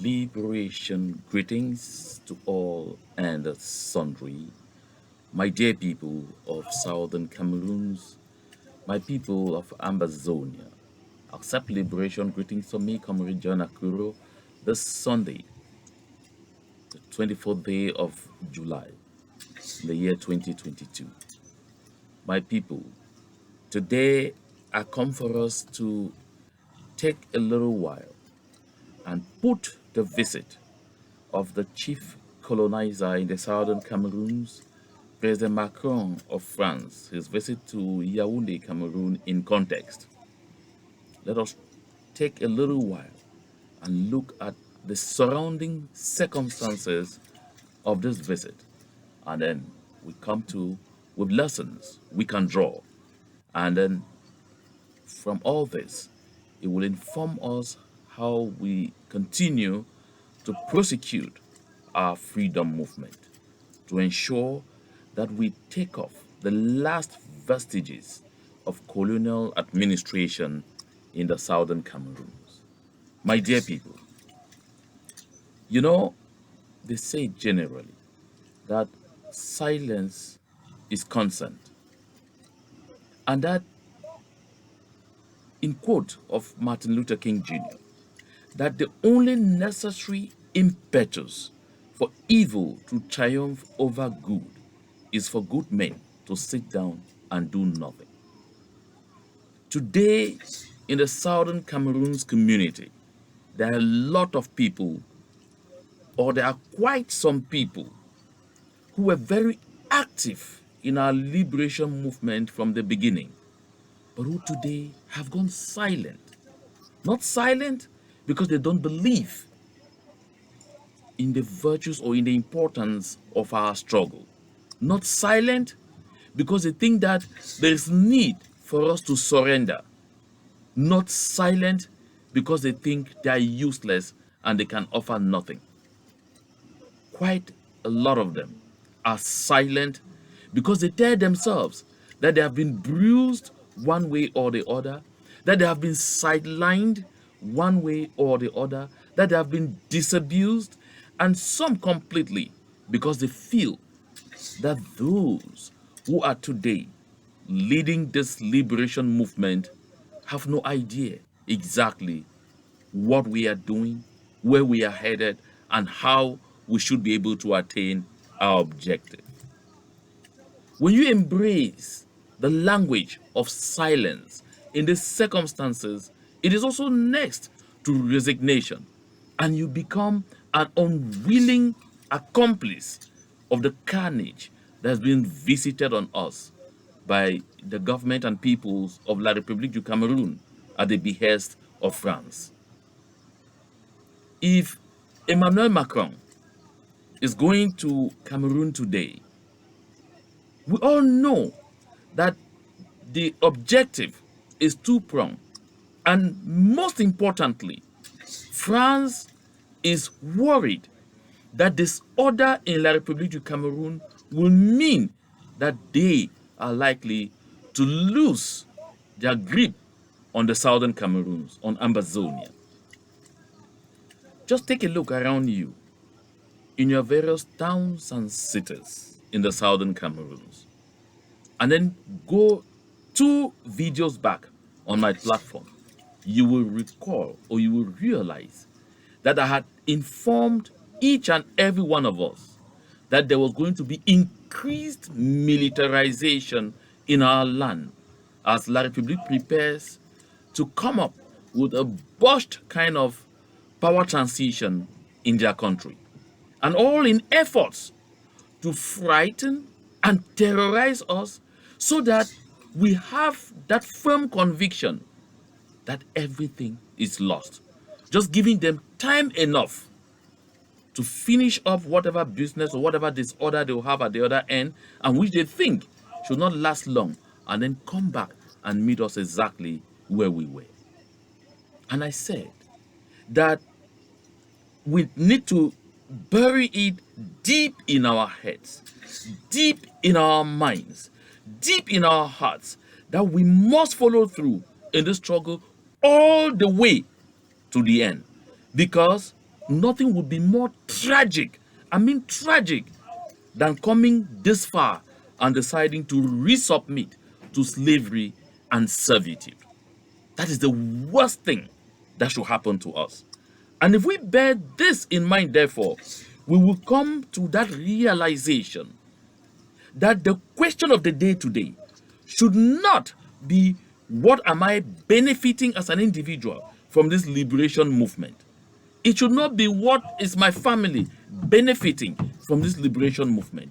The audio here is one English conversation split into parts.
Liberation greetings to all and sundry, my dear people of southern Cameroons, my people of Ambazonia. Accept liberation greetings from me, Comrade John Akuro, this Sunday, the 24th day of July, in the year 2022. My people, today I come for us to take a little while and put the visit of the chief colonizer in the southern Cameroons, President Macron of France, his visit to Yaounde, Cameroon, in context. Let us take a little while and look at the surrounding circumstances of this visit. And then we come to with lessons we can draw. And then from all this, it will inform us how we continue to prosecute our freedom movement, to ensure that we take off the last vestiges of colonial administration in the southern Cameroons. My dear people, you know, they say generally that silence is consent, and that, in quote of Martin Luther King Jr., that the only necessary impetus for evil to triumph over good is for good men to sit down and do nothing. Today, in the southern Cameroon's community, there are a lot of people, or there are quite some people, who were very active in our liberation movement from the beginning, but who today have gone silent. Not silent because they don't believe in the virtues or in the importance of our struggle. Not silent because they think that there is need for us to surrender. Not silent because they think they are useless and they can offer nothing. Quite a lot of them are silent because they tell themselves that they have been bruised one way or the other, that they have been sidelined one way or the other, that they have been disabused, and some completely because they feel that those who are today leading this liberation movement have no idea exactly what we are doing, where we are headed, and how we should be able to attain our objective. When you embrace the language of silence in these circumstances, it is also next to resignation, and you become an unwilling accomplice of the carnage that has been visited on us by the government and peoples of La République du Cameroon at the behest of France. If Emmanuel Macron is going to Cameroon today, we all know that the objective is two-pronged. And most importantly, France is worried that disorder in La République du Cameroon will mean that they are likely to lose their grip on the southern Cameroons, on Ambazonia. Just take a look around you in your various towns and cities in the southern Cameroons, and then go 2 videos back on my platform. You will recall, or you will realize, that I had informed each and every one of us that there was going to be increased militarization in our land as La République prepares to come up with a botched kind of power transition in their country. And all in efforts to frighten and terrorize us so that we have that firm conviction that everything is lost. Just giving them time enough to finish up whatever business or whatever disorder they will have at the other end, and which they think should not last long, and then come back and meet us exactly where we were. And I said that we need to bury it deep in our heads, deep in our minds, deep in our hearts, that we must follow through in this struggle all the way to the end. Because Nothing would be more tragic, I mean tragic, than coming this far and deciding to resubmit to slavery and servitude. That is the worst thing that should happen to us. And if we bear this in mind, therefore, we will come to that realization that the question of the day today should not be what am I benefiting as an individual from this liberation movement. It should not be what is my family benefiting from this liberation movement.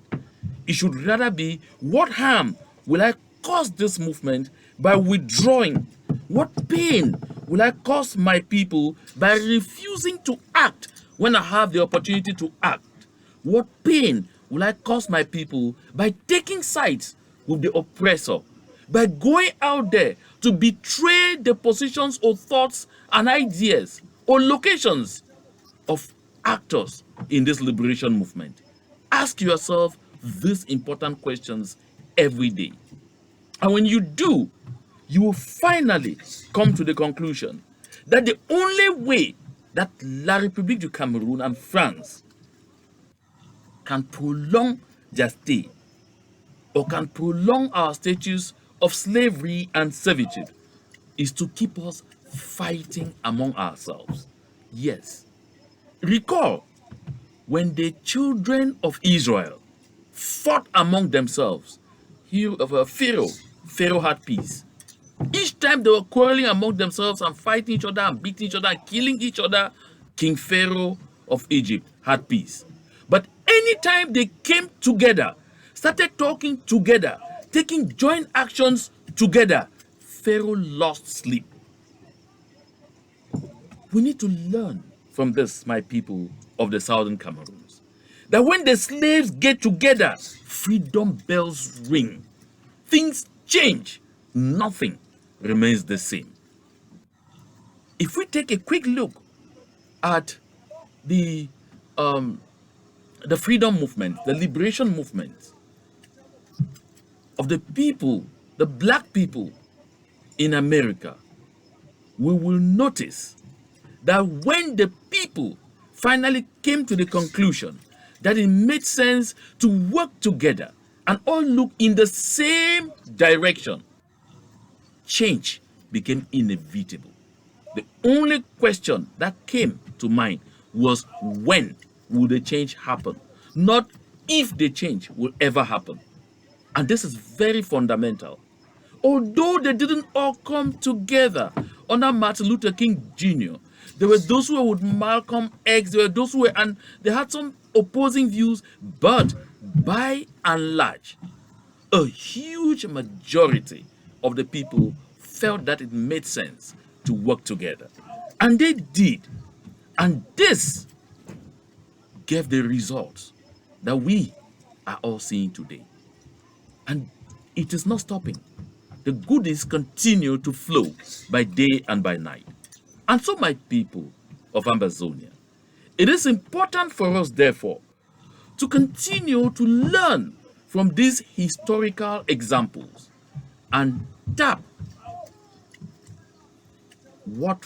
It should rather be what harm will I cause this movement by withdrawing? What pain will I cause my people by refusing to act when I have the opportunity to act? What pain will I cause my people by taking sides with the oppressor? By going out there to betray the positions or thoughts and ideas or locations of actors in this liberation movement? Ask yourself these important questions every day. And when you do, you will finally come to the conclusion that the only way that La République du Cameroon and France can prolong their stay or can prolong our status of slavery and servitude is to keep us fighting among ourselves. Yes. Recall when the children of Israel fought among themselves, Pharaoh had peace. Each time they were quarreling among themselves and fighting each other and beating each other and killing each other, King Pharaoh of Egypt had peace. But anytime they came together, started talking together, taking joint actions together, Pharaoh lost sleep. We need to learn from this, my people of the southern Cameroons, that when the slaves get together, freedom bells ring. Things change. Nothing remains the same. If we take a quick look at the freedom movement, the liberation movement of the people, the black people in America, we will notice that when the people finally came to the conclusion that it made sense to work together and all look in the same direction, change became inevitable. The only question that came to mind was when will the change happen, not if the change will ever happen. And this is very fundamental. Although they didn't all come together under Martin Luther King Jr., there were those who were with Malcolm X, there were those who were, and they had some opposing views, but by and large, a huge majority of the people felt that it made sense to work together. And they did. And this gave the results that we are all seeing today. And it is not stopping. The goodies continue to flow by day and by night. And so, my people of Ambazonia, it is important for us, therefore, to continue to learn from these historical examples and tap what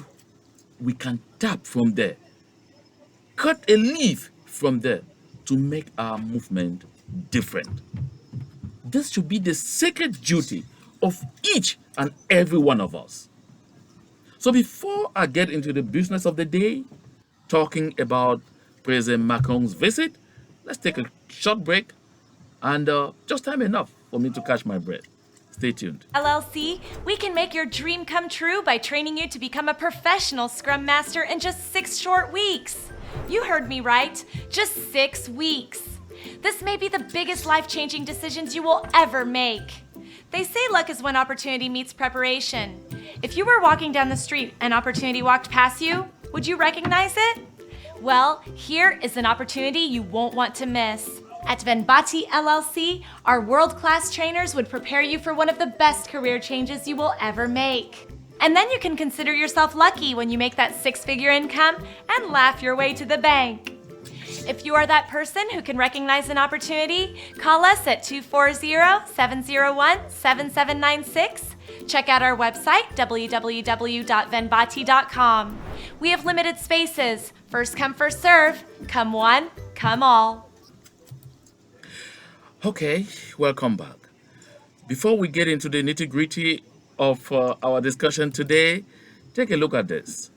we can tap from there, cut a leaf from there to make our movement different. This should be the sacred duty of each and every one of us. So before I get into the business of the day, talking about President Macron's visit, let's take a short break and just time enough for me to catch my breath. Stay tuned. LLC, we can make your dream come true by training you to become a professional Scrum Master in just 6 short weeks. You heard me right, just 6 weeks. This may be the biggest life-changing decisions you will ever make. They say luck is when opportunity meets preparation. If you were walking down the street and opportunity walked past you, would you recognize it? Well, here is an opportunity you won't want to miss. At Venbati LLC, our world-class trainers would prepare you for one of the best career changes you will ever make. And then you can consider yourself lucky when you make that 6-figure income and laugh your way to the bank. If you are that person who can recognize an opportunity, call us at 240-701-7796 Check out our website, www.venbati.com. We have limited spaces. First come, first serve. Come one, come all. Okay, welcome back. Before we get into the nitty-gritty of our discussion today, take a look at this.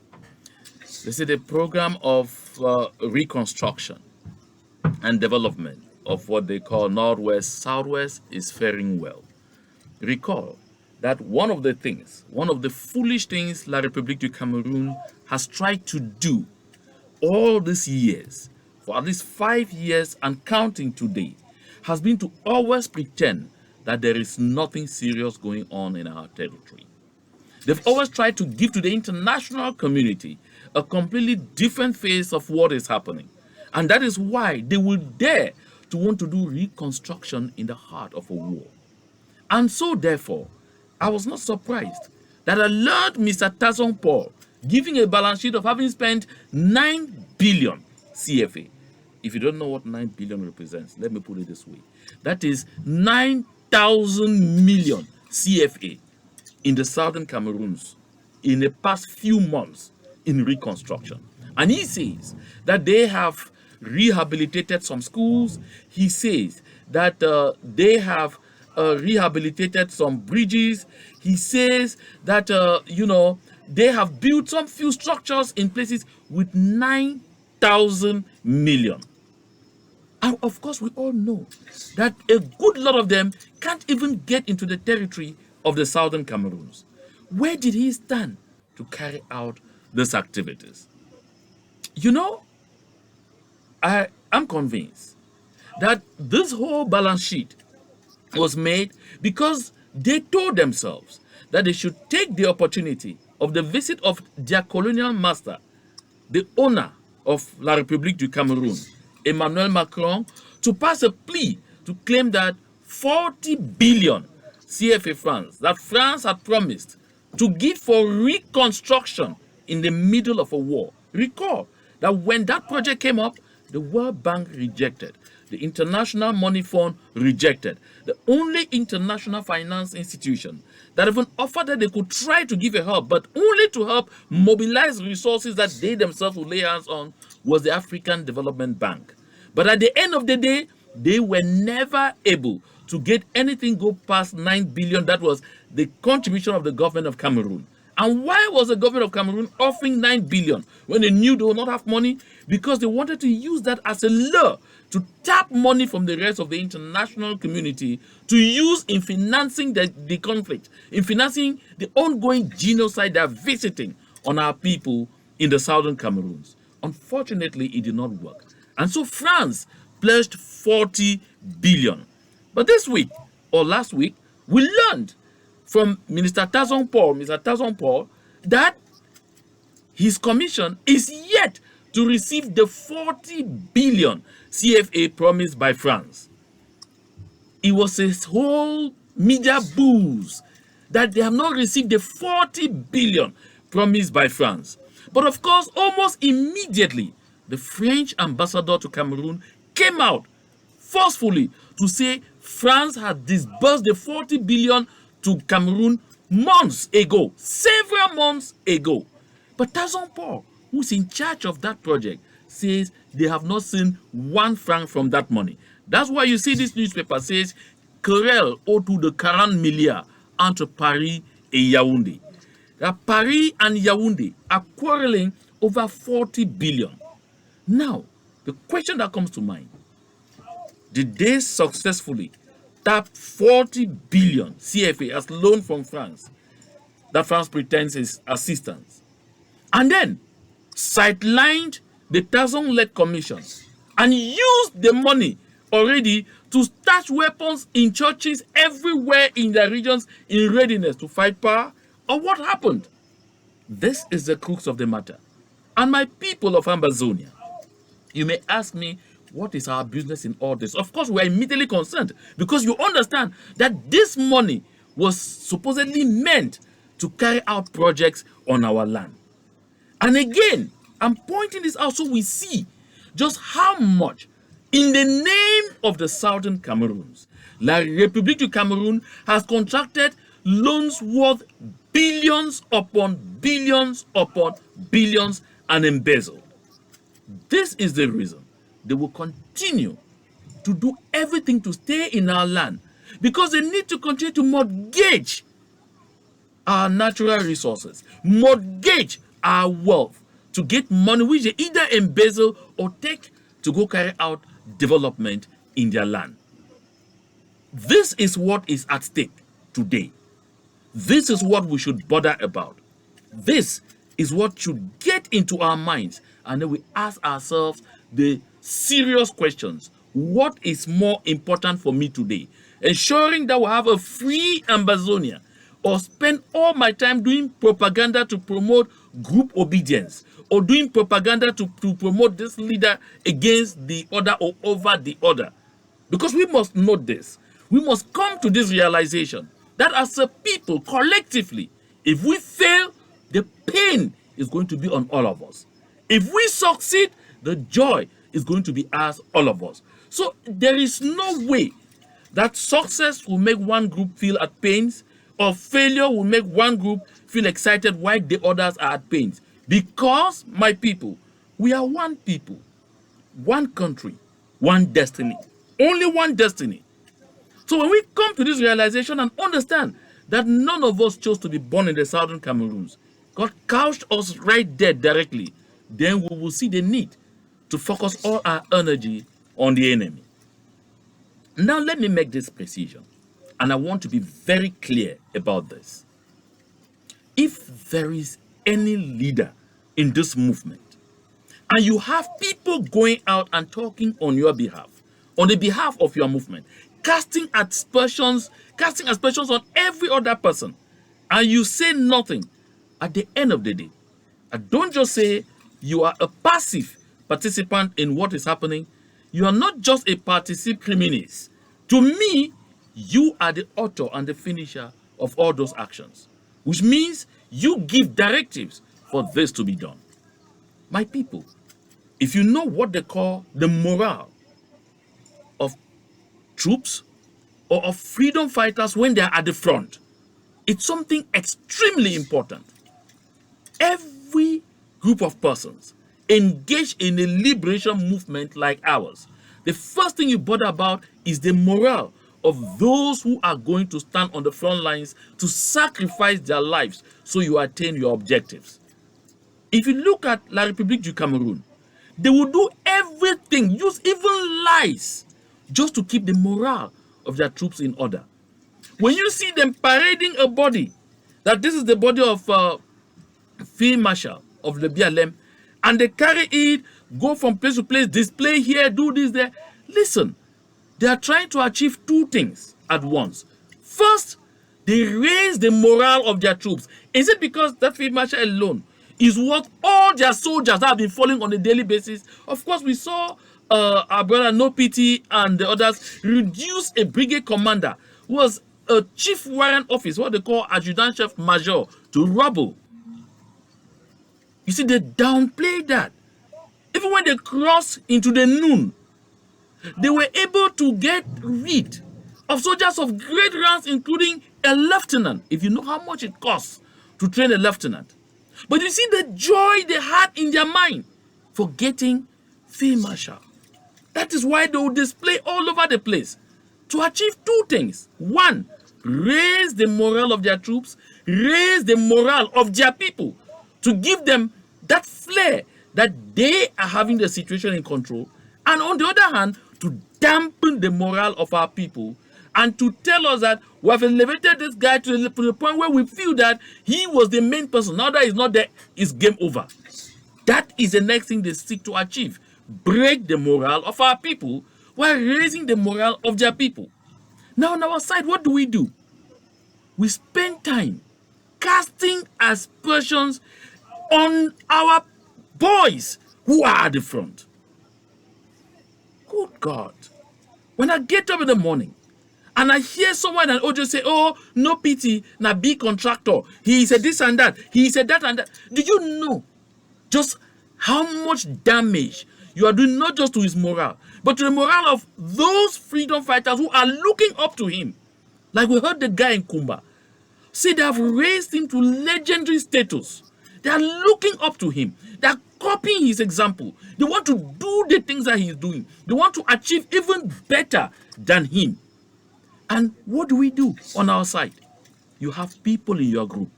This is a program of reconstruction and development of what they call Northwest Southwest is faring well. Recall that one of the foolish things La République du Cameroon has tried to do all these years, for at least 5 years and counting today, has been to always pretend that there is nothing serious going on in our territory. They've always tried to give to the international community a completely different face of what is happening. And that is why they will dare to want to do reconstruction in the heart of a war. And so, therefore, I was not surprised that I learned Mr. Tazon Paul giving a balance sheet of having spent 9 billion CFA. If you don't know what 9 billion represents, let me put it this way. That is 9,000 million CFA in the southern Cameroons in the past few months in reconstruction. And he says that they have rehabilitated some schools. He says that they have rehabilitated some bridges. He says that, they have built some few structures in places with 9,000 million. And of course, we all know that a good lot of them can't even get into the territory of the southern Cameroons. Where did he stand to carry out these activities? I am convinced that this whole balance sheet was made because they told themselves that they should take the opportunity of the visit of their colonial master, the owner of La République du Cameroon, Emmanuel Macron, to pass a plea to claim that 40 billion CFA francs that France had promised to give for reconstruction in the middle of a war. Recall that when that project came up, the World Bank rejected. The International Money Fund rejected. The only international finance institution that even offered that they could try to give a help, but only to help mobilize resources that they themselves would lay hands on, was the African Development Bank. But at the end of the day, they were never able to get anything go past 9 billion. That was the contribution of the government of Cameroon. And why was the government of Cameroon offering 9 billion when they knew they would not have money? Because they wanted to use that as a lure to tap money from the rest of the international community to use in financing the conflict, in financing the ongoing genocide they are visiting on our people in the southern Cameroons. Unfortunately, it did not work. And so France pledged 40 billion. But this week, or last week, we learned from Mr. Tazon Paul, that his commission is yet to receive the 40 billion CFA promised by France. It was a whole media booze that they have not received the 40 billion promised by France. But of course, almost immediately, the French ambassador to Cameroon came out forcefully to say France had disbursed the 40 billion to Cameroon months ago, several months ago. But Tazon Paul, who's in charge of that project, says they have not seen 1 franc from that money. That's why you see this newspaper says querelle autour de 40 milliards entre Paris et Yaounde. That Paris and Yaounde are quarreling over 40 billion. Now, the question that comes to mind, did they successfully tap 40 billion CFA as loan from France that France pretends is assistance, and then sidelined the Tazon-led commission and used the money already to stash weapons in churches everywhere in their regions in readiness to fight power? Or what happened? This is the crux of the matter. And my people of Ambazonia, you may ask me, what is our business in all this? Of course, we are immediately concerned because you understand that this money was supposedly meant to carry out projects on our land. And again, I'm pointing this out so we see just how much, in the name of the southern Cameroons, La République du Cameroon has contracted loans worth billions upon billions upon billions and embezzled. This is the reason they will continue to do everything to stay in our land, because they need to continue to mortgage our natural resources, mortgage our wealth to get money which they either embezzle or take to go carry out development in their land. This is what is at stake today. This is what we should bother about. This is what should get into our minds, and then we ask ourselves the serious questions. What is more important for me today? Ensuring that we have a free Ambazonia, or spend all my time doing propaganda to promote group obedience, or doing propaganda to promote this leader against the other or over the other? Because we must know this. We must come to this realization that as a people, collectively, if we fail, the pain is going to be on all of us. If we succeed, the joy is going to be ours, all of us. So there is no way that success will make one group feel at pains, or failure will make one group feel excited while the others are at pains. Because, my people, we are one people, one country, one destiny. Only one destiny. So when we come to this realization and understand that none of us chose to be born in the southern Cameroons, God couched us right there directly, then we will see the need to focus all our energy on the enemy. Now let me make this precision, and I want to be very clear about this. If there is any leader in this movement, and you have people going out and talking on your behalf, on the behalf of your movement, casting aspersions on every other person, and you say nothing, at the end of the day, I don't just say you are a passive participant in what is happening. You are not just a particip criminis. To me, you are the author and the finisher of all those actions, which means you give directives for this to be done. My people, if you know what they call the morale of troops or of freedom fighters when they are at the front, it's something extremely important. Every group of persons engaged in a liberation movement like ours, the first thing you bother about is the morale of those who are going to stand on the front lines to sacrifice their lives so you attain your objectives. If you look at La République du Cameroun, they will do everything, use even lies, just to keep the morale of their troops in order. When you see them parading a body, that this is the body of Field Marshal of the BLM, and they carry it, go from place to place, display here, do this there. Listen, they are trying to achieve two things at once. First, they raise the morale of their troops. Is it because that Field Marshal alone is what all their soldiers have been following on a daily basis? Of course, we saw our brother No Pity and the others reduce a brigade commander who was a chief warrant office, what they call adjutant chef major, to rubble. You see, they downplay that. Even when they cross into the noon, they were able to get rid of soldiers of great ranks, including a lieutenant, if you know how much it costs to train a lieutenant. But you see the joy they had in their mind for getting Field Marshal. That is why they will display all over the place to achieve two things. One, raise the morale of their troops, raise the morale of their people, to give them that flair that they are having the situation in control, and on the other hand, to dampen the morale of our people and to tell us that we have elevated this guy to the point where we feel that he was the main person. Now that he's not there, it's game over. That is the next thing they seek to achieve. Break the morale of our people while raising the morale of their people. Now on our side, what do? We spend time casting aspersions on our boys who are at the front. Good God. When I get up in the morning and I hear someone and just say, oh, No Pity, na big contractor, he said this and that, he said that and that. Do you know just how much damage you are doing, not just to his morale, but to the morale of those freedom fighters who are looking up to him? Like we heard the guy in Kumba. say they have raised him to legendary status. They are looking up to him. They are copying his example. They want to do the things that he's doing. They want to achieve even better than him. And what do we do on our side? You have people in your group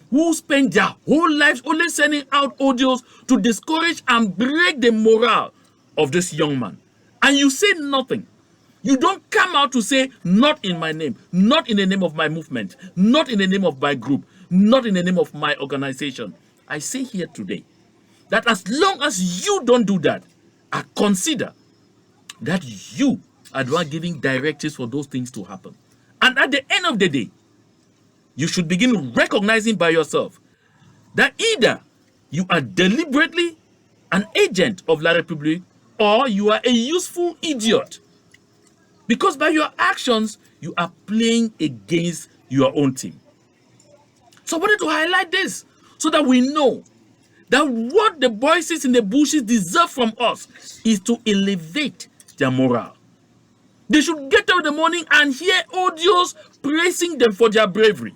who spend their whole lives only sending out audios to discourage and break the morale of this young man. And you say nothing. You don't come out to say, not in my name, not in the name of my movement, not in the name of my group, not in the name of my organization. I say here today that as long as you don't do that, I consider that you are the one giving directives for those things to happen. And at the end of the day, you should begin recognizing by yourself that either you are deliberately an agent of La République or you are a useful idiot. Because by your actions, you are playing against your own team. So I wanted to highlight this so that we know that what the voices in the bushes deserve from us is to elevate their morale. They should get up in the morning and hear audios praising them for their bravery.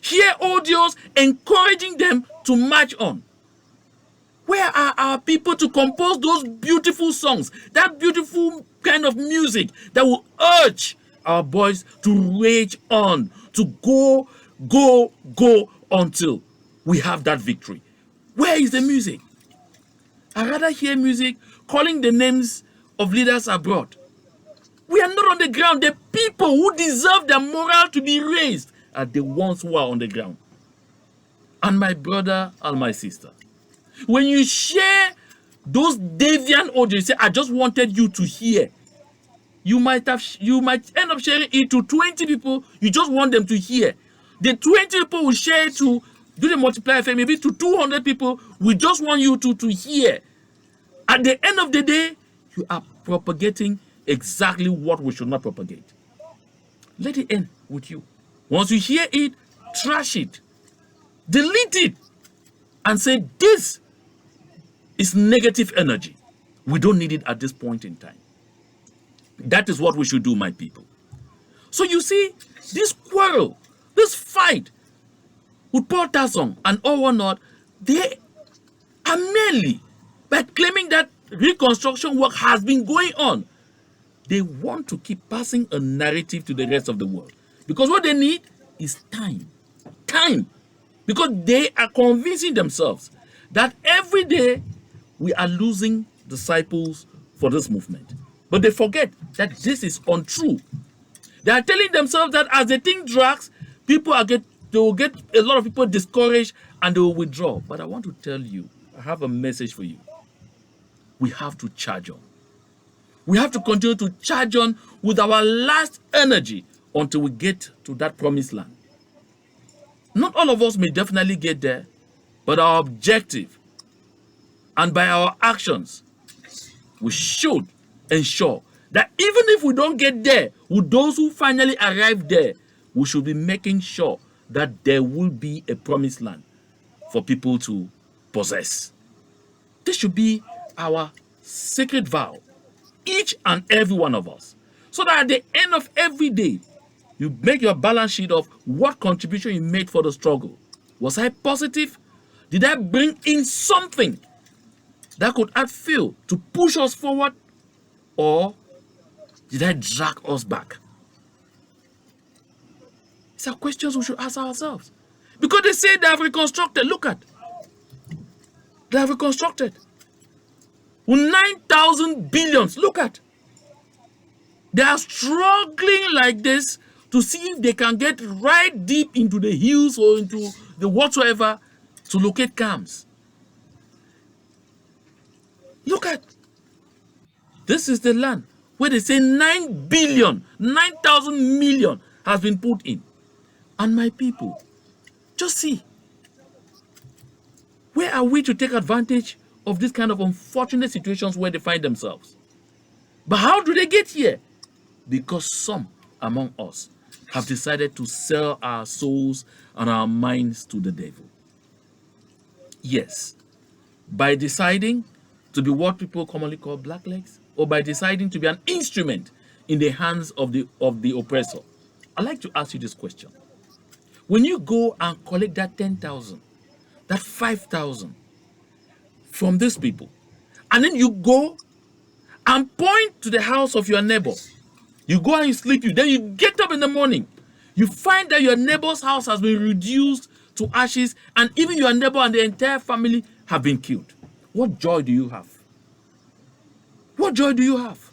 Hear audios encouraging them to march on. Where are our people to compose those beautiful songs, that beautiful kind of music that will urge our boys to rage on, to go until we have that victory? Where is the music? I rather hear music calling the names of leaders abroad. We are not on the ground. The people who deserve their morale to be raised are the ones who are on the ground. And my brother and my sister, when you share those deviant audio, you say, I just wanted you to hear. You might end up sharing it to 20 people. You just want them to hear. The 20 people will share it to do the multiplier effect, maybe to 200 people. We just want you to hear. At the end of the day, you are propagating exactly what we should not propagate. Let it end with you. Once you hear it, trash it, delete it, and say, this is negative energy. We don't need it at this point in time. That is what we should do, my people. So you see, this quarrel, this fight with Paul Tasson and all whatnot, they are merely by claiming that reconstruction work has been going on. They want to keep passing a narrative to the rest of the world. Because what they need is time. Time. Because they are convincing themselves that every day we are losing disciples for this movement. But they forget that this is untrue. They are telling themselves that as the thing drags, they will get a lot of people discouraged and they will withdraw. But I want to tell you, I have a message for you. We have to charge on. We have to continue to charge on with our last energy until we get to that promised land. Not all of us may definitely get there, but our objective and by our actions, we should ensure that even if we don't get there, with those who finally arrive there, we should be making sure that there will be a promised land for people to possess. This should be our sacred vow, each and every one of us, so that at the end of every day, you make your balance sheet of what contribution you made for the struggle. Was I positive? Did I bring in something that could add fuel to push us forward? Or did I drag us back? These are questions we should ask ourselves. Because they say they have reconstructed. Look at. They have reconstructed. With 9,000 billions. Look at. They are struggling like this to see if they can get right deep into the hills or into the whatsoever to locate camps. Look at. This is the land where they say 9 billion, 9,000 million has been put in. And my people, just see. Where are we to take advantage of this kind of unfortunate situations where they find themselves? But how do they get here? Because some among us have decided to sell our souls and our minds to the devil. Yes, by deciding to be what people commonly call blacklegs, or by deciding to be an instrument in the hands of the oppressor. I'd like to ask you this question. When you go and collect that 10,000, that 5,000 from these people, and then you go and point to the house of your neighbor, you go and you sleep, then you get up in the morning, you find that your neighbor's house has been reduced to ashes, and even your neighbor and the entire family have been killed. What joy do you have? What joy do you have?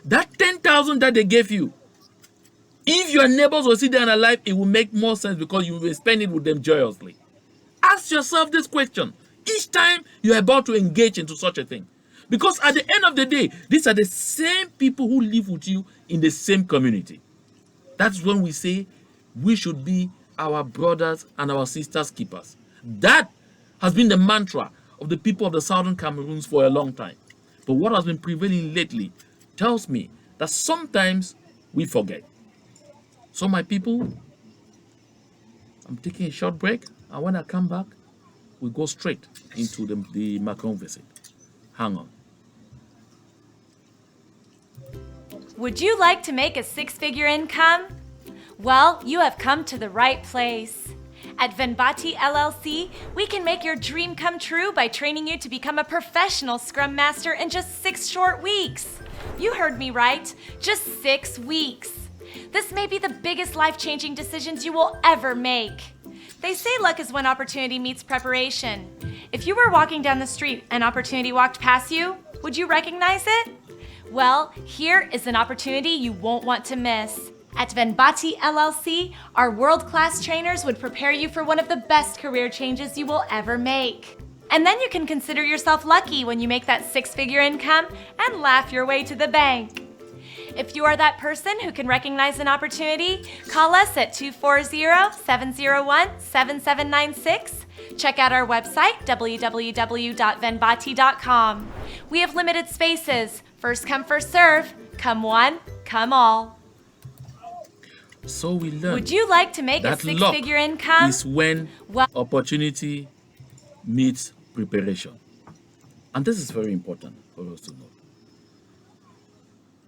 That 10,000 that they gave you, if your neighbors were still there and alive, it will make more sense because you will spend it with them joyously. Ask yourself this question each time you're about to engage into such a thing. Because at the end of the day, these are the same people who live with you in the same community. That's when we say we should be our brothers and our sisters' keepers. That has been the mantra of the people of the southern Cameroons for a long time. But what has been prevailing lately tells me that sometimes we forget. So my people, I'm taking a short break, and when I come back, we go straight into the Macron visit. Hang on. Would you like to make a six-figure income? Well, you have come to the right place. At Venbati LLC, we can make your dream come true by training you to become a professional Scrum Master in just 6 short weeks. You heard me right, just 6 weeks. This may be the biggest life-changing decisions you will ever make. They say luck is when opportunity meets preparation. If you were walking down the street and opportunity walked past you, would you recognize it? Well, here is an opportunity you won't want to miss. At Venbati LLC, our world-class trainers would prepare you for one of the best career changes you will ever make. And then you can consider yourself lucky when you make that 6-figure income and laugh your way to the bank. If you are that person who can recognize an opportunity, call us at 240-701-7796. Check out our website, www.venbati.com. We have limited spaces. First come, first serve. Come one, come all. So we learn. Would you like to make a that 6-figure luck income? is when opportunity meets preparation. And this is very important for us to know.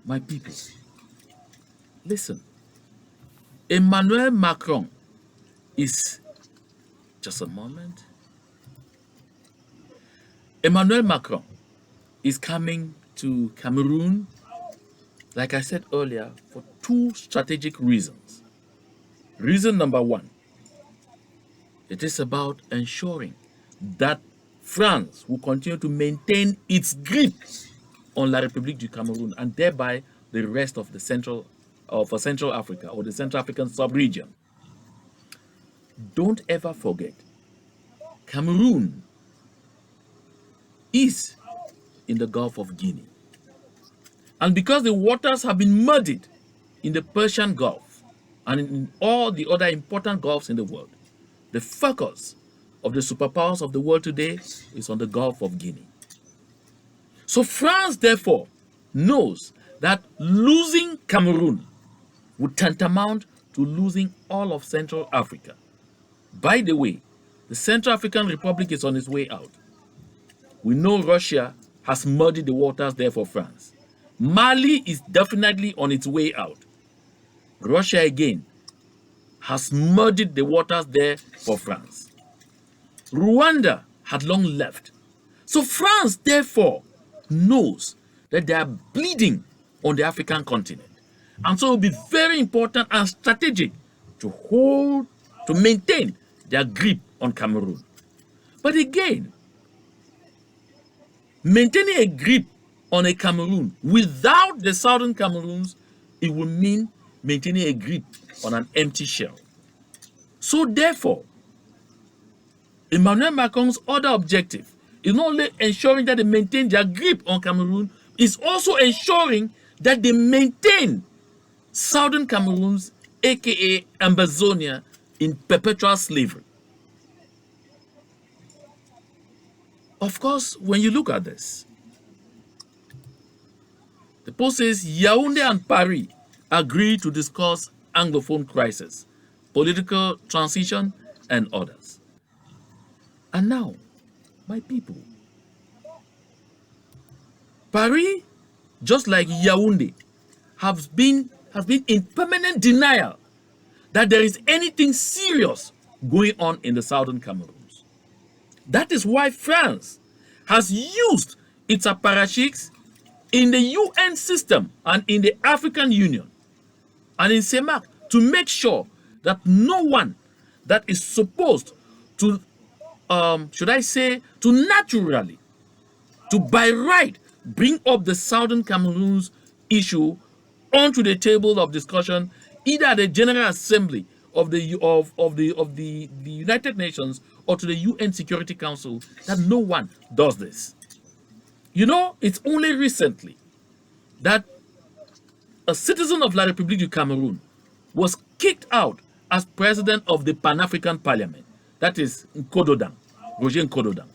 My people, listen. Emmanuel Macron is just a moment. Emmanuel Macron is coming to Cameroon, like I said earlier, for 2 strategic reasons. Reason number 1, it is about ensuring that France will continue to maintain its grip on La République du Cameroon and thereby the rest of the Central Africa or the Central African sub-region. Don't ever forget, Cameroon is in the Gulf of Guinea. And because the waters have been muddied in the Persian Gulf and in all the other important gulfs in the world, the focus of the superpowers of the world today is on the Gulf of Guinea. So France, therefore, knows that losing Cameroon would tantamount to losing all of Central Africa. By the way, the Central African Republic is on its way out. We know Russia has muddied the waters there for France. Mali is definitely on its way out. Russia again has muddied the waters there for France. Rwanda had long left. So France, therefore, knows that they are bleeding on the African continent. And so it will be very important and strategic to maintain their grip on Cameroon. But again, maintaining a grip on a Cameroon without the southern Cameroons, it will mean maintaining a grip on an empty shell. So therefore, Emmanuel Macron's other objective is not only ensuring that they maintain their grip on Cameroon, it's also ensuring that they maintain southern Cameroons, aka Ambazonia, in perpetual slavery. Of course, when you look at this, the post says Yaounde and Paris agree to discuss Anglophone crisis, political transition, and others. And now, my people, Paris, just like Yaounde, has been in permanent denial that there is anything serious going on in the southern Cameroons. That is why France has used its apparatchiks in the UN system and in the African Union and in CEMAC to make sure that no one that is supposed to, should I say, to naturally, to by right, bring up the southern Cameroons issue onto the table of discussion, either at the General Assembly of the United Nations or to the UN Security Council, that no one does this. You know, it's only recently that a citizen of La République du Cameroon was kicked out as president of the Pan-African Parliament. That is Nkododang, Roger Nkododang.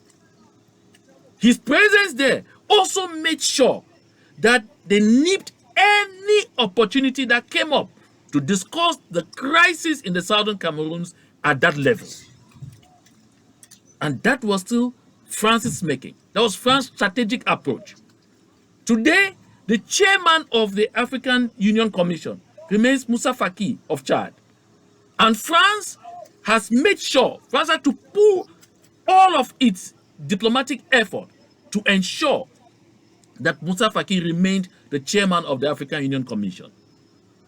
His presence there also made sure that they nipped any opportunity that came up to discuss the crisis in the southern Cameroons at that level. And that was still France's making. That was France's strategic approach. Today, the chairman of the African Union Commission remains Moussa Faki of Chad. And France has made sure, France had to pull all of its diplomatic effort to ensure that Moussa Faki remained the chairman of the African Union Commission.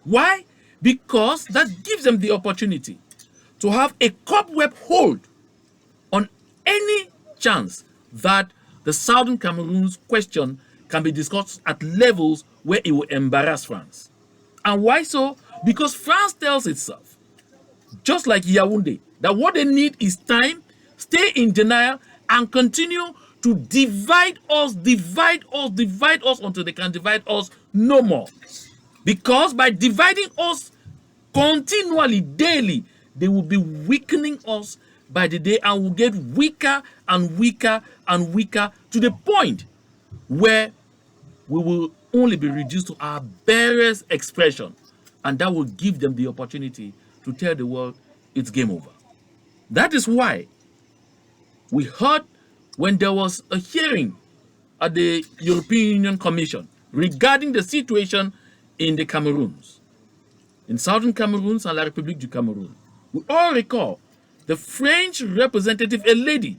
Why? Because that gives them the opportunity to have a cobweb hold on any chance that the Southern Cameroon's question can be discussed at levels where it will embarrass France. And why so? Because France tells itself, just like Yaounde, that what they need is time, stay in denial, and continue to divide us until they can divide us no more. Because by dividing us continually, daily, they will be weakening us by the day and will get weaker and weaker and weaker to the point where we will only be reduced to our barest expression. And that will give them the opportunity to tell the world it's game over. That is why we heard when there was a hearing at the European Union Commission regarding the situation in the Cameroons, in southern Cameroons and La République du Cameroon. We all recall the French representative, a lady,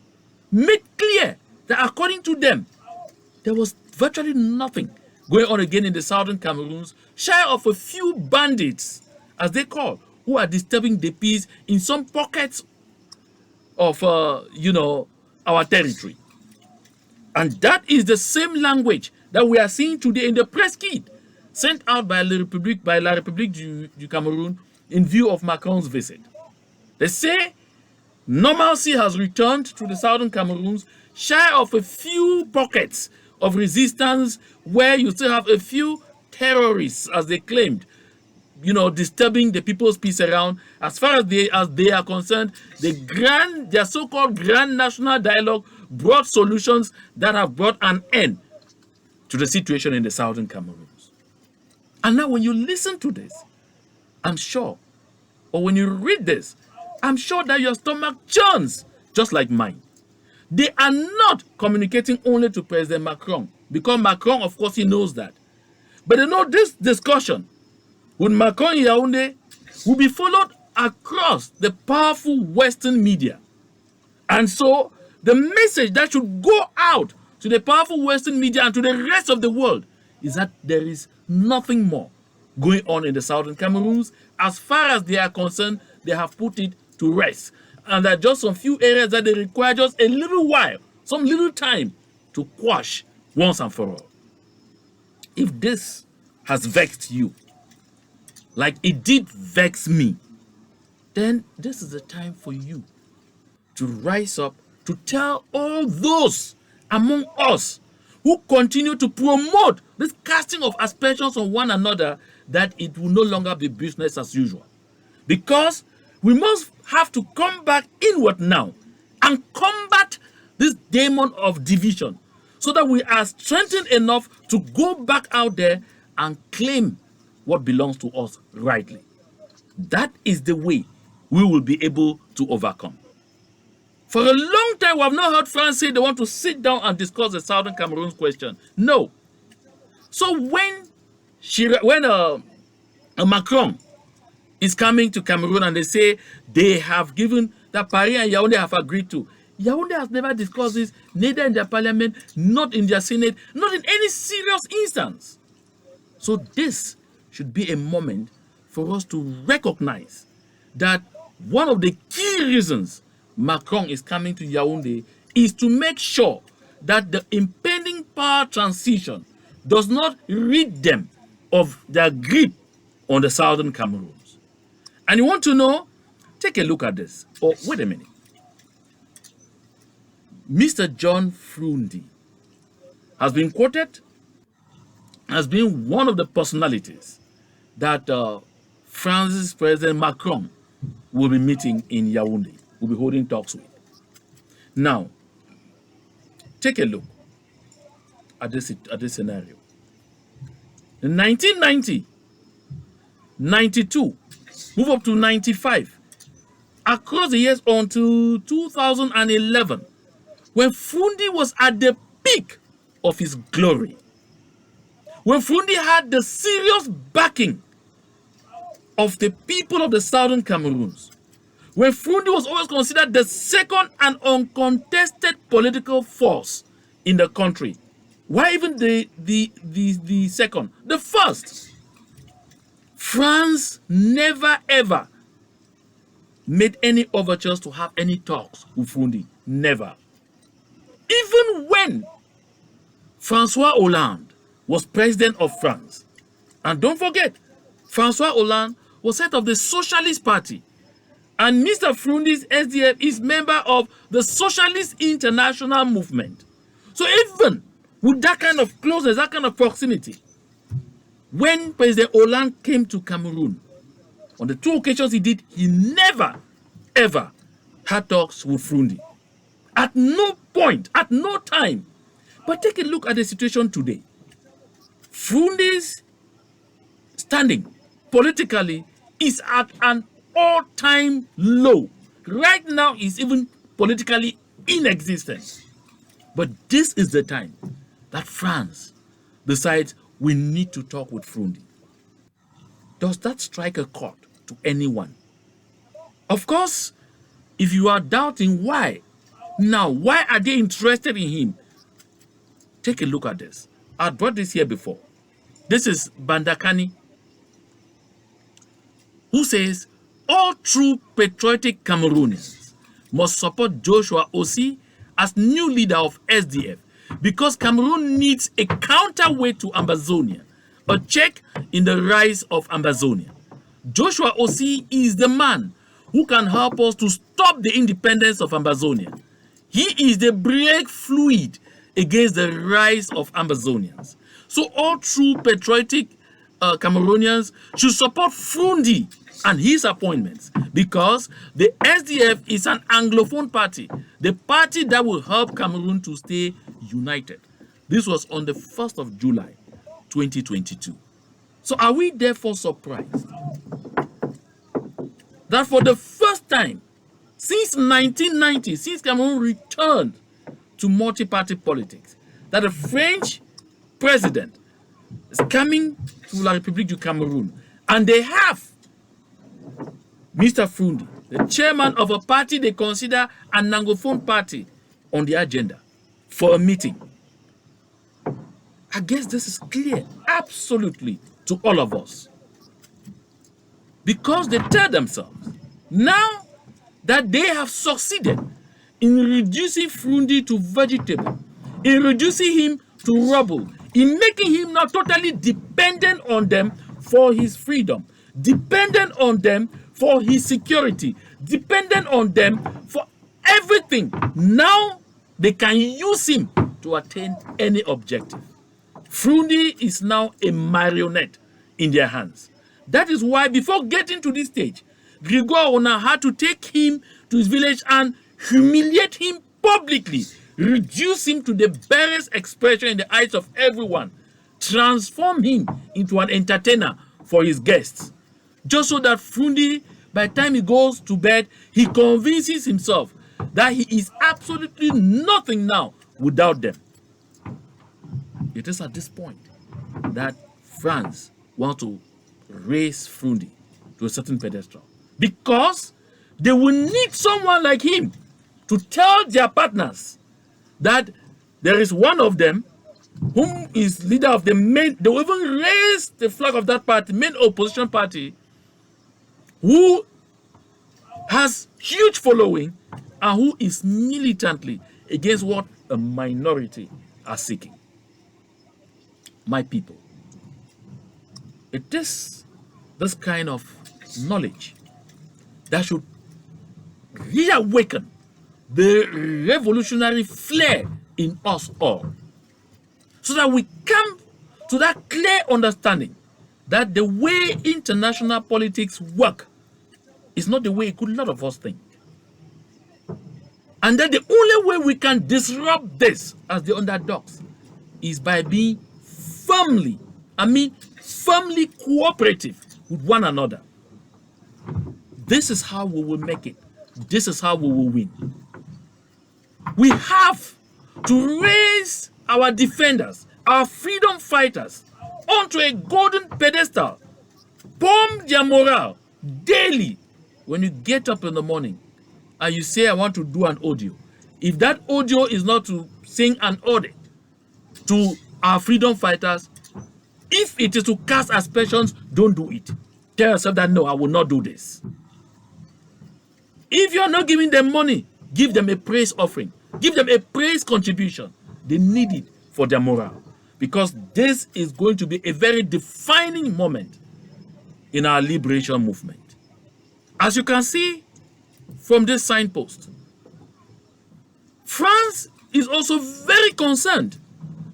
made clear that according to them, there was virtually nothing going on again in the southern Cameroons, shy of a few bandits, as they call, who are disturbing the peace in some pockets of, our territory. And that is the same language that we are seeing today in the press kit sent out by La République du Cameroon in view of Macron's visit. They say normalcy has returned to the southern Cameroons, shy of a few pockets of resistance where you still have a few terrorists, as they claimed, disturbing the people's peace around. As far as they are concerned, their so-called grand national dialogue brought solutions that have brought an end to the situation in the southern Cameroons. And now when you listen to this, I'm sure, or when you read this, I'm sure that your stomach churns, just like mine. They are not communicating only to President Macron, because Macron, of course, he knows that. But they know this discussion with Macron in Yaounde will be followed across the powerful Western media. And so the message that should go out to the powerful Western media and to the rest of the world is that there is nothing more going on in the southern Cameroons. As far as they are concerned, they have put it to rest. And there are just some few areas that they require just a little while, some little time to quash once and for all. If this has vexed you, like it did vex me, then this is the time for you to rise up to tell all those among us who continue to promote this casting of aspersions on one another that it will no longer be business as usual. Because we must have to come back inward now and combat this demon of division so that we are strengthened enough to go back out there and claim what belongs to us rightly. That is the way we will be able to overcome. For a long time, we have not heard France say they want to sit down and discuss the Southern Cameroon question. No. So when Macron is coming to Cameroon and they say they have given that Paris and Yaounde have agreed to. Yaounde has never discussed this, neither in their parliament, not in their senate, not in any serious instance. So this should be a moment for us to recognize that one of the key reasons Macron is coming to Yaounde is to make sure that the impending power transition does not rid them of their grip on the southern Cameroons. And you want to know? Take a look at this. Oh, wait a minute. Mr. John Frundi has been quoted as being one of the personalities that France's President Macron will be meeting in Yaounde, will be holding talks with. Now, take a look at this scenario. In 1990, 92, move up to 95, across the years until 2011, when Frundi was at the peak of his glory, when Frundi had the serious backing of the people of the southern Cameroons, when Frundi was always considered the second and uncontested political force in the country. Why even the second? The first. France never ever made any overtures to have any talks with Frundi. Never. Even when François Hollande was president of France, and don't forget, François Hollande was head of the Socialist Party, and Mr. Frundi's SDF is member of the Socialist International Movement. So even with that kind of closeness, that kind of proximity, when President Hollande came to Cameroon, on the two occasions he did, he never, ever had talks with Frundi. At no point, at no time. But take a look at the situation today. Frundi's standing politically is at an all-time low. Right now, he's even politically inexistent. But this is the time that France decides we need to talk with Frundi. Does that strike a chord to anyone? Of course, if you are doubting why, now, why are they interested in him? Take a look at this. I brought this here before. This is Bandakani, who says, all true patriotic Cameroonians must support Joshua Ossi as new leader of SDF because Cameroon needs a counterweight to Ambazonia, a check in the rise of Ambazonia. Joshua Ossi is the man who can help us to stop the independence of Ambazonia. He is the brake fluid against the rise of Ambazonians. So all true patriotic Cameroonians should support Frundi and his appointments because the SDF is an Anglophone party, the party that will help Cameroon to stay united. This was on the 1st of July, 2022. So are we therefore surprised that for the first time since 1990, since Cameroon returned to multi-party politics, that a French president is coming to La République du Cameroon, and they have Mr. Frundi, the chairman of a party they consider an Anglophone party, on the agenda for a meeting? I guess this is clear, absolutely, to all of us. Because they tell themselves, now that they have succeeded in reducing Frundi to vegetable, in reducing him to rubble, in making him now totally dependent on them for his freedom, dependent on them for his security, dependent on them for everything. Now they can use him to attain any objective. Frundi is now a marionette in their hands. That is why before getting to this stage, Grégoire Ona had to take him to his village and humiliate him publicly, reduce him to the barest expression in the eyes of everyone, transform him into an entertainer for his guests, just so that Frundi, by the time he goes to bed, he convinces himself that he is absolutely nothing now without them. It is at this point that France wants to raise Frundi to a certain pedestal. Because they will need someone like him to tell their partners that there is one of them whom is leader of the main, they will even raise the flag of that party, main opposition party, who has huge following and who is militantly against what a minority are seeking. My people, it is this kind of knowledge that should reawaken the revolutionary flair in us all, so that we come to that clear understanding that the way international politics work is not the way a good lot of us think. And that the only way we can disrupt this as the underdogs is by being firmly cooperative with one another. This is how we will make it. This is how we will win. We have to raise our defenders, our freedom fighters, onto a golden pedestal. Pump their morale daily. When you get up in the morning and you say, I want to do an audio, if that audio is not to sing an ode to our freedom fighters, if it is to cast aspersions, don't do it. Tell yourself that, no, I will not do this. If you're not giving them money, give them a praise offering. Give them a praise contribution. They need it for their morale. Because this is going to be a very defining moment in our liberation movement. As you can see from this signpost, France is also very concerned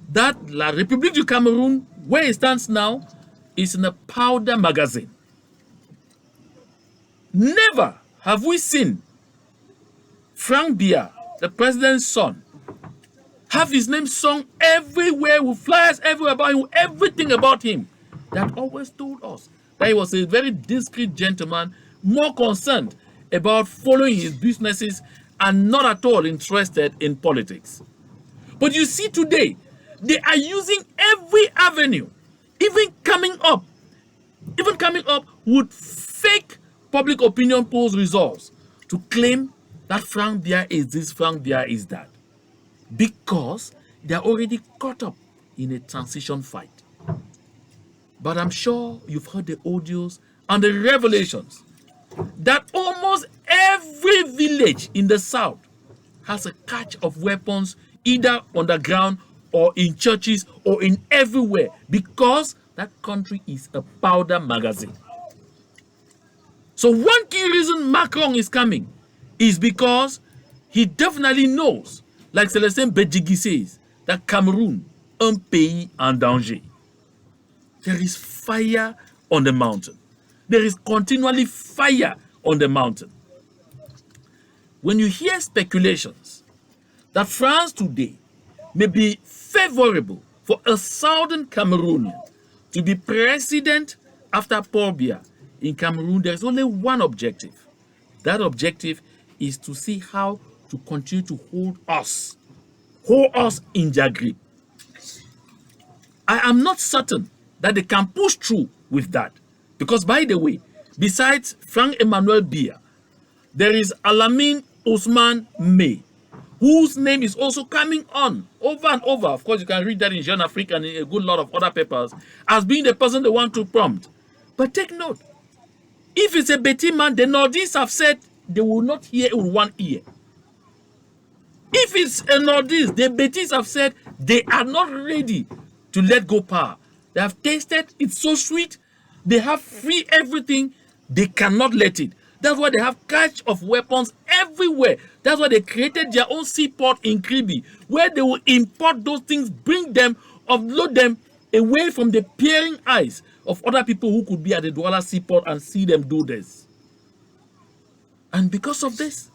that La République du Cameroon, where it stands now, is in a powder magazine. Never have we seen Frank Biya, the president's son, have his name sung everywhere, with flyers everywhere about him, everything about him. That always told us that he was a very discreet gentleman, more concerned about following his businesses and not at all interested in politics. But you see today, they are using every avenue, even coming up with fake public opinion polls results to claim that Frank Biya is this, Frank Biya is that. Because they are already caught up in a transition fight. But I'm sure you've heard the audios and the revelations that almost every village in the south has a catch of weapons, either on the ground or in churches or in everywhere, because that country is a powder magazine. So one key reason Macron is coming is because he definitely knows, like Célestin Bedjigui says, that Cameroon, un pays en danger. There is fire on the mountain. There is continually fire on the mountain. When you hear speculations that France today may be favorable for a southern Cameroonian to be president after Paul Biya in Cameroon, there is only one objective. That objective is to see how to continue to hold us in their grip. I am not certain that they can push through with that. Because, by the way, besides Frank Emmanuel Biya, there is Alamin Ousmane May, whose name is also coming on over and over. Of course, you can read that in Jeune Afrique and in a good lot of other papers, as being the person they want to prompt. But take note, if it's a Betty man, the Nordists have said they will not hear it with one ear. If it's a Nordist, the Betis have said they are not ready to let go power. They have tasted, it's so sweet. They have free everything. They cannot let it. That's why they have catch of weapons everywhere. That's why they created their own seaport in Kribi, where they will import those things, bring them, offload them away from the peering eyes of other people who could be at the Douala seaport and see them do this. And because of this,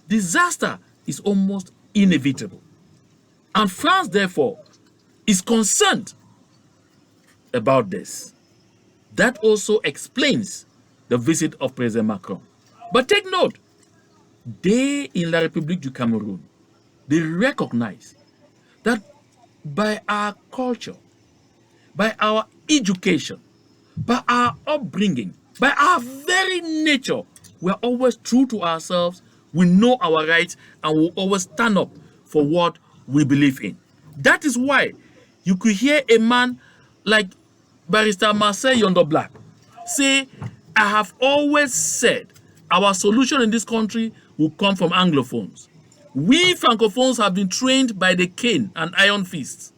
disaster is almost inevitable. And France, therefore, is concerned about this. That also explains the visit of President Macron. But take note, they in La République du Cameroun, they recognize that by our culture, by our education, by our upbringing, By our very nature, we are always true to ourselves. We know our rights and will always stand up for what we believe in. That is why you could hear a man like Barrister Marcel Yaounde Black say, I have always said our solution in this country will come from Anglophones. We Francophones have been trained by the cane and iron fists.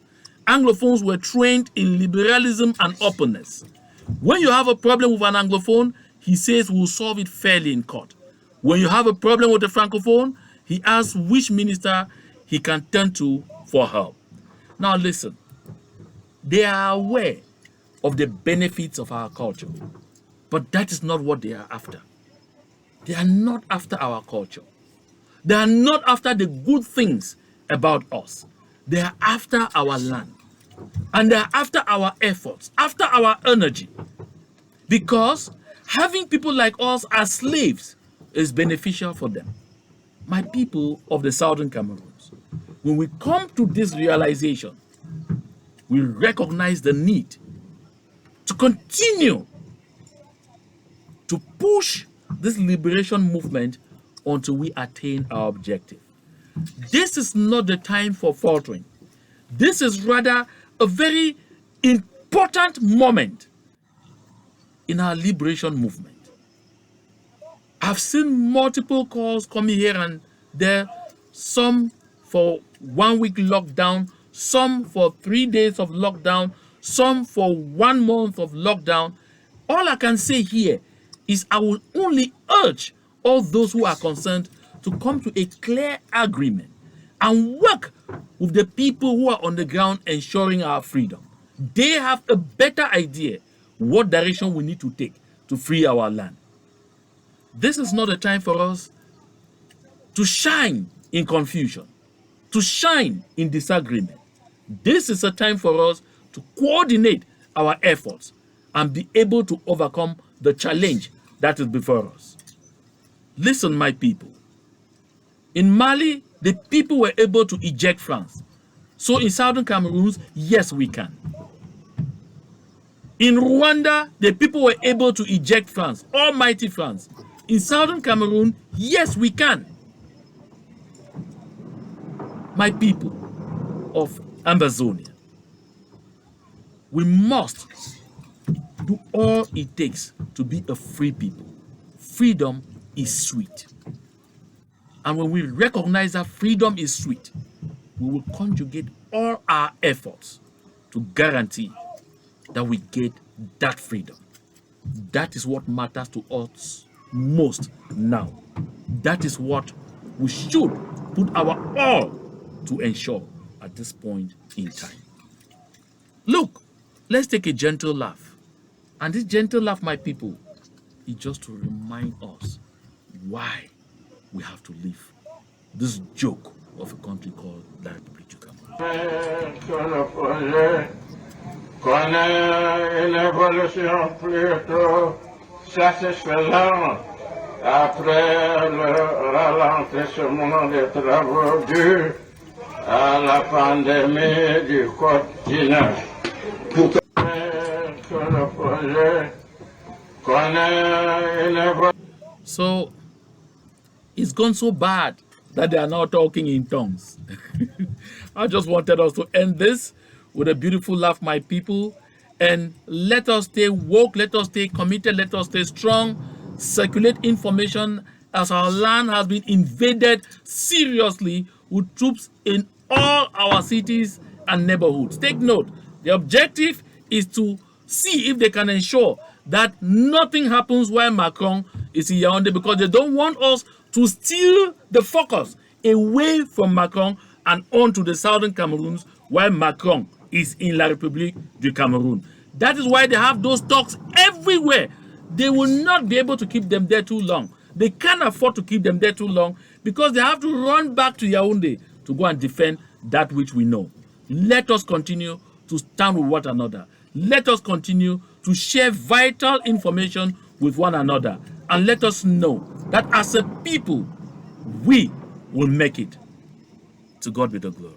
Anglophones were trained in liberalism and openness. When you have a problem with an Anglophone, he says we'll solve it fairly in court. When you have a problem with a Francophone, he asks which minister he can turn to for help. Now listen, they are aware of the benefits of our culture, but that is not what they are after. They are not after our culture. They are not after the good things about us. They are after our land. And they are after our efforts, after our energy. Because having people like us as slaves is beneficial for them. My people of the southern Cameroons, when we come to this realization, we recognize the need to continue to push this liberation movement until we attain our objective. This is not the time for faltering. This is rather a very important moment in our liberation movement. I've seen multiple calls coming here and there, some for 1 week lockdown, some for 3 days of lockdown, some for 1 month of lockdown. All I can say here is I will only urge all those who are concerned to come to a clear agreement and work with the people who are on the ground ensuring our freedom. They have a better idea what direction we need to take to free our land. This is not a time for us to shine in confusion, to shine in disagreement. This is a time for us to coordinate our efforts and be able to overcome the challenge that is before us. Listen, my people. In Mali, the people were able to eject France. So in southern Cameroon, yes, we can. In Rwanda, the people were able to eject France, almighty France. In southern Cameroon, yes, we can. My people of Ambazonia, we must do all it takes to be a free people. Freedom is sweet. And when we recognize that freedom is sweet, we will conjugate all our efforts to guarantee that we get that freedom. That is what matters to us most now. That is what we should put our all to ensure at this point in time. Look, let's take a gentle laugh. And this gentle laugh, my people, is just to remind us why we have to leave this joke of a country called La République du Cameroun. Connaît une évolution plutôt satisfaisante après le ralentissement des travaux dus à la pandémie du continent. Le projet connaît une évolution. So, it's gone so bad that they are now talking in tongues. I just wanted us to end this with a beautiful laugh, my people, and let us stay woke, let us stay committed, let us stay strong, circulate information as our land has been invaded seriously with troops in all our cities and neighborhoods. Take note, the objective is to see if they can ensure that nothing happens while Macron is in Yaounde, because they don't want us to steal the focus away from Macron and onto the southern Cameroons while Macron is in La République du Cameroun. That is why they have those talks everywhere. They will not be able to keep them there too long. They can't afford to keep them there too long because they have to run back to Yaounde to go and defend that which we know. Let us continue to stand with one another. Let us continue to share vital information with one another. And let us know that as a people, we will make it. To God be the glory.